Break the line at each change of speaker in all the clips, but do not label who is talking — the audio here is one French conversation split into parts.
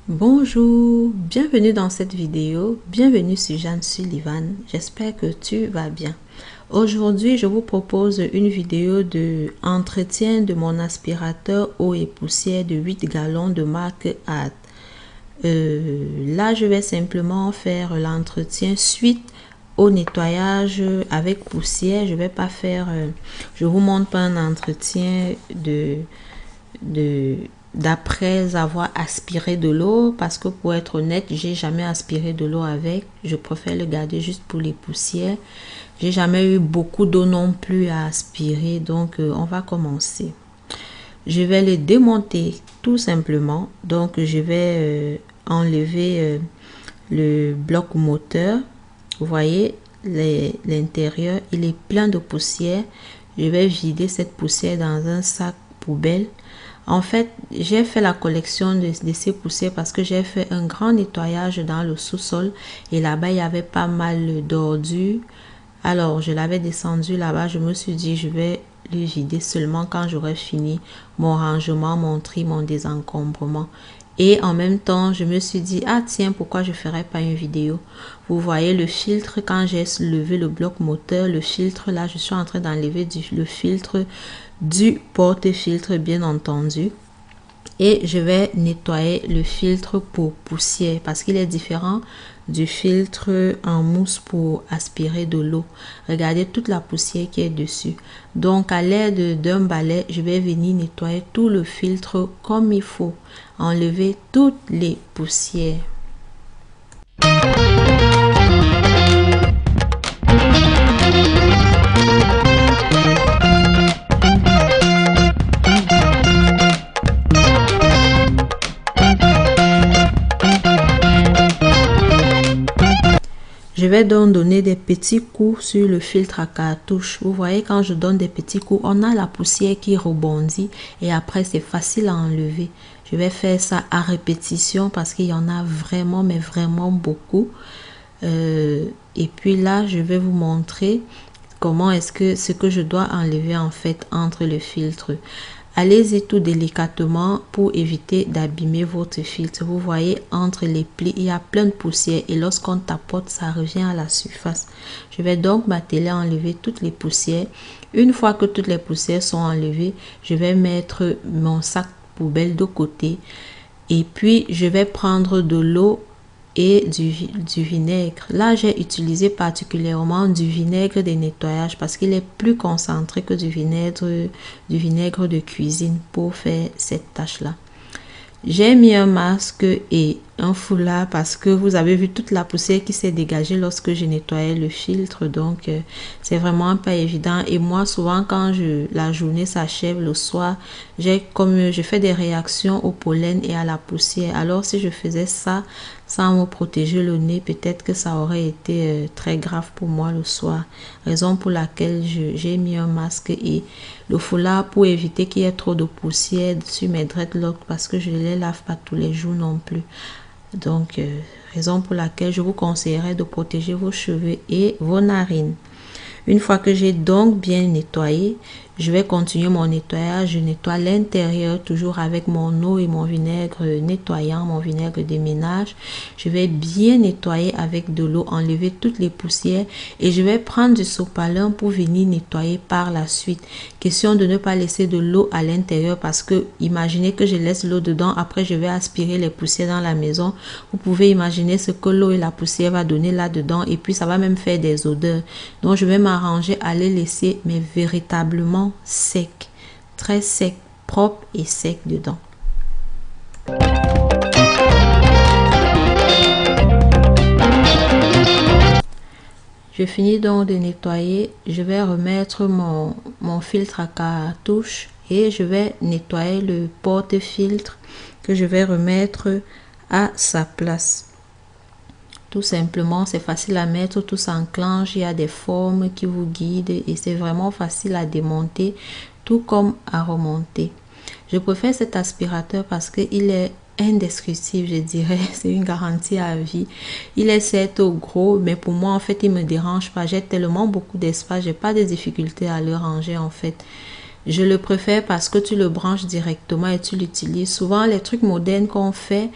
Bonjour, bienvenue dans cette vidéo, bienvenue sur Jeanne Sullivan, j'espère que tu vas bien. Aujourd'hui, je vous propose une vidéo de entretien de mon aspirateur eau et poussière de 8 gallons de marque Hart. Là, je vais simplement faire l'entretien suite au nettoyage avec poussière. Je vais pas faire, je vous montre pas un entretien d'après avoir aspiré de l'eau, parce que pour être honnête, j'ai jamais aspiré de l'eau avec. Je préfère le garder juste pour les poussières. J'ai jamais eu beaucoup d'eau non plus à aspirer, donc on va commencer. Je vais le démonter tout simplement. Donc je vais enlever le bloc moteur. Vous voyez l'intérieur, il est plein de poussière. Je vais vider cette poussière dans un sac poubelle. En fait, j'ai fait la collection de ces poussières parce que j'ai fait un grand nettoyage dans le sous-sol et là-bas, il y avait pas mal d'ordures. Alors, je l'avais descendu là-bas. Je me suis dit, je vais le vider seulement quand j'aurai fini mon rangement, mon tri, mon désencombrement. Et en même temps, je me suis dit, ah tiens, pourquoi je ne ferais pas une vidéo? Vous voyez le filtre, quand j'ai levé le bloc moteur, le filtre, là, je suis en train d'enlever le filtre du porte-filtre, bien entendu. Et je vais nettoyer le filtre pour poussière parce qu'il est différent du filtre en mousse pour aspirer de l'eau. Regardez toute la poussière qui est dessus. Donc à l'aide d'un balai, je vais venir nettoyer tout le filtre comme il faut. Enlever toutes les poussières. Je vais donc donner des petits coups sur le filtre à cartouche. Vous voyez, quand je donne des petits coups, on a la poussière qui rebondit et après c'est facile à enlever. Je vais faire ça à répétition parce qu'il y en a vraiment, mais vraiment beaucoup. Et puis là, je vais vous montrer comment est-ce que ce que je dois enlever en fait entre le filtre. Allez-y tout délicatement pour éviter d'abîmer votre filtre. Vous voyez, entre les plis, il y a plein de poussière et lorsqu'on tapote, ça revient à la surface. Je vais donc m'atteler à enlever toutes les poussières. Une fois que toutes les poussières sont enlevées, je vais mettre mon sac poubelle de côté et puis je vais prendre de l'eau et du vinaigre. Là, j'ai utilisé particulièrement du vinaigre de nettoyage parce qu'il est plus concentré que du vinaigre de cuisine pour faire cette tâche-là. J'ai mis un masque et un foulard parce que vous avez vu toute la poussière qui s'est dégagée lorsque j'ai nettoyé le filtre. Donc, c'est vraiment pas évident. Et moi, souvent, quand la journée s'achève le soir, je fais des réactions au pollen et à la poussière. Alors, si je faisais ça sans me protéger le nez, peut-être que ça aurait été très grave pour moi le soir. Raison pour laquelle j'ai mis un masque et le foulard pour éviter qu'il y ait trop de poussière sur mes dreadlocks parce que je ne les lave pas tous les jours non plus. Donc, raison pour laquelle je vous conseillerais de protéger vos cheveux et vos narines. Une fois que j'ai donc bien nettoyé, je vais continuer mon nettoyage. Je nettoie l'intérieur toujours avec mon eau et mon vinaigre nettoyant, mon vinaigre de ménage. Je vais bien nettoyer avec de l'eau, enlever toutes les poussières et je vais prendre du sopalin pour venir nettoyer par la suite. Question de ne pas laisser de l'eau à l'intérieur parce que imaginez que je laisse l'eau dedans, après je vais aspirer les poussières dans la maison. Vous pouvez imaginer ce que l'eau et la poussière va donner là-dedans et puis ça va même faire des odeurs. Donc je vais m'arranger à les laisser mais véritablement sec, très sec, propre et sec dedans. Je finis donc de nettoyer. Je vais remettre mon filtre à cartouche et je vais nettoyer le porte-filtre que je vais remettre à sa place. Tout simplement, c'est facile à mettre, tout s'enclenche, il y a des formes qui vous guident et c'est vraiment facile à démonter, tout comme à remonter. Je préfère cet aspirateur parce qu'il est indescriptible, je dirais. C'est une garantie à vie. Il est certes gros, mais pour moi, en fait, il me dérange pas. J'ai tellement beaucoup d'espace, j'ai pas de difficulté à le ranger, en fait. Je le préfère parce que tu le branches directement et tu l'utilises. Souvent, les trucs modernes qu'on fait,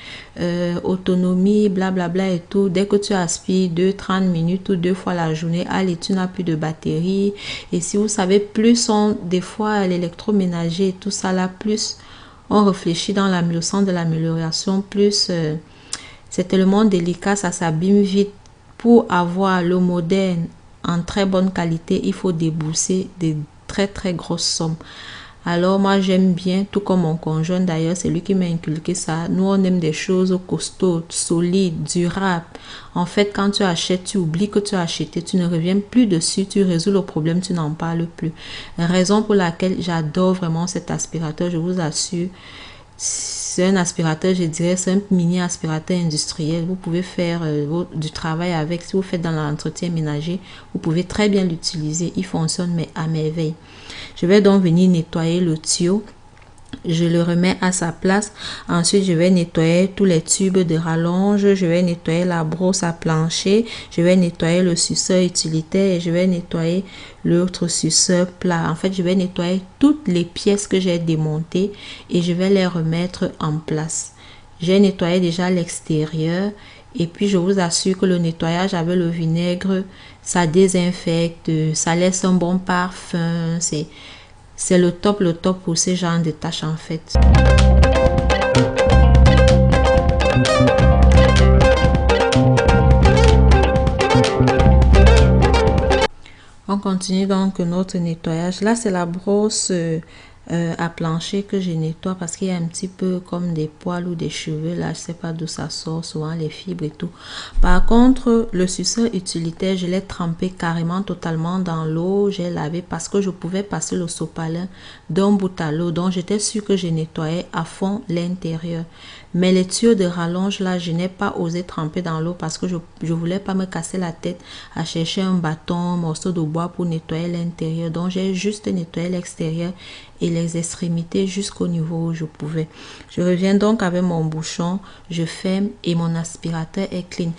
autonomie, blablabla et tout, dès que tu aspires 30 minutes ou 2 fois la journée, allez, tu n'as plus de batterie. Et si vous savez, plus on, des fois, l'électroménager et tout ça là, plus on réfléchit dans le sens de l'amélioration, plus c'est tellement délicat, ça s'abîme vite. Pour avoir le moderne en très bonne qualité, il faut débourser des très grosses sommes. Alors moi j'aime bien, tout comme mon conjoint d'ailleurs, c'est lui qui m'a inculqué ça. Nous on aime des choses costaudes, solides, durables. En fait quand tu achètes, tu oublies que tu as acheté, tu ne reviens plus dessus, tu résous le problème, tu n'en parles plus. Raison pour laquelle j'adore vraiment cet aspirateur, je vous assure. C'est un aspirateur, je dirais, c'est un mini aspirateur industriel. Vous pouvez faire du travail avec. Si vous faites dans l'entretien ménager, vous pouvez très bien l'utiliser. Il fonctionne mais à merveille. Je vais donc venir nettoyer le tuyau. Je le remets à sa place. Ensuite, je vais nettoyer tous les tubes de rallonge. Je vais nettoyer la brosse à plancher. Je vais nettoyer le suceur utilitaire et je vais nettoyer l'autre suceur plat. En fait, je vais nettoyer toutes les pièces que j'ai démontées et je vais les remettre en place. J'ai nettoyé déjà l'extérieur et puis je vous assure que le nettoyage avec le vinaigre, ça désinfecte, ça laisse un bon parfum. C'est le top pour ce genre de tâches en fait. On continue donc notre nettoyage. Là, c'est la brosse à plancher que je nettoie parce qu'il y a un petit peu comme des poils ou des cheveux. Là, je sais pas d'où ça sort, souvent les fibres et tout. Par contre, le suceur utilitaire, je l'ai trempé carrément totalement dans l'eau. J'ai lavé parce que je pouvais passer le sopalin d'un bout à l'autre. Donc, j'étais sûre que je nettoyais à fond l'intérieur. Mais les tuyaux de rallonge, là, je n'ai pas osé tremper dans l'eau parce que je voulais pas me casser la tête à chercher un bâton, un morceau de bois pour nettoyer l'intérieur. Donc, j'ai juste nettoyé l'extérieur et les extrémités jusqu'au niveau où je pouvais. Je reviens donc avec mon bouchon, je ferme et mon aspirateur est clean.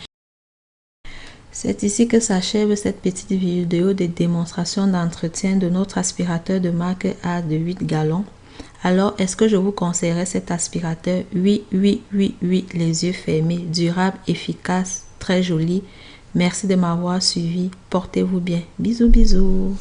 C'est ici que s'achève cette petite vidéo de démonstration d'entretien de notre aspirateur de marque A de 8 gallons. Alors, est-ce que je vous conseillerais cet aspirateur? Oui, les yeux fermés, durable, efficace, très joli. Merci de m'avoir suivi. Portez-vous bien. Bisous.